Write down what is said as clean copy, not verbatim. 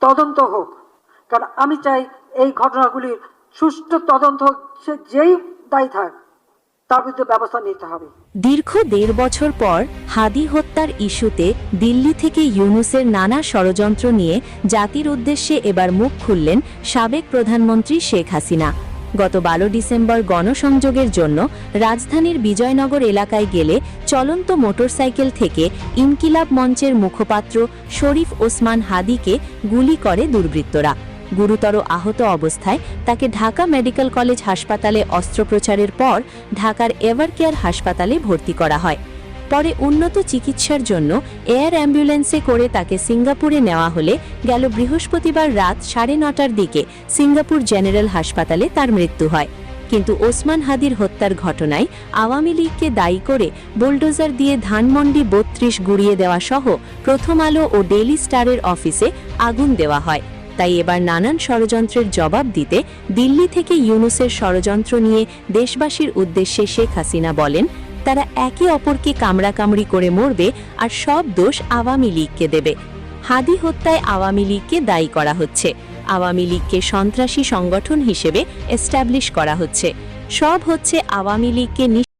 তদন্ত হোক, কারণ আমি চাই এই ঘটনাগুলির সুষ্ঠু তদন্ত, সে যেই দায়ী থাক তার বিরুদ্ধে ব্যবস্থা নিতে হবে। দীর্ঘ ১.৫ বছর পর হাদি হত্যার ইস্যুতে দিল্লি থেকে ইউনূসের নানা ষড়যন্ত্র নিয়ে জাতির উদ্দেশ্যে এবার মুখ খুললেন সাবেক প্রধানমন্ত্রী শেখ হাসিনা। গত ১২ ডিসেম্বর গণসংযোগের জন্য রাজধানীর বিজয়নগর এলাকায় গেলে চলন্ত মোটরসাইকেল থেকে ইনকিলাব মঞ্চের মুখপাত্র শরীফ ওসমান হাদিকে গুলি করে দুর্বৃত্তরা। গুরুতর আহত অবস্থায় তাকে ঢাকা মেডিকেল কলেজ হাসপাতালে অস্ত্রোপচারের পর ঢাকার এভারকেয়ার হাসপাতালে ভর্তি করা হয়। পরে উন্নত চিকিৎসার জন্য এয়ার অ্যাম্বুলেন্সে করে তাকে সিঙ্গাপুরে নেওয়া হলে গেল বৃহস্পতিবার রাত 9:30টার দিকে সিঙ্গাপুর জেনারেল হাসপাতালে তার মৃত্যু হয়। কিন্তু ওসমান হাদির হত্যার ঘটনায় আওয়ামী লীগকে দায়ী করে বুলডোজার দিয়ে ধানমন্ডি ৩২ গুড়িয়ে দেওয়া সহ প্রথম আলো ও ডেইলি স্টারের অফিসে আগুন দেওয়া হয়। তাই এবার নানান ষড়যন্ত্রের জবাব দিতে দিল্লি থেকে ইউনূসের ষড়যন্ত্র নিয়ে দেশবাসীর উদ্দেশ্যে শেখ হাসিনা বলেন, তারা একে অপরকে কামড়াকামড়ি করে মরবে আর সব দোষ আওয়ামী লীগকে দেবে। হাদি হত্যায় আওয়ামী লীগকে দায়ী করা হচ্ছে, আওয়ামী লীগকে সন্ত্রাসী সংগঠন হিসেবে এস্টাবলিশ করা হচ্ছে, সব হচ্ছে আওয়ামী লীগকে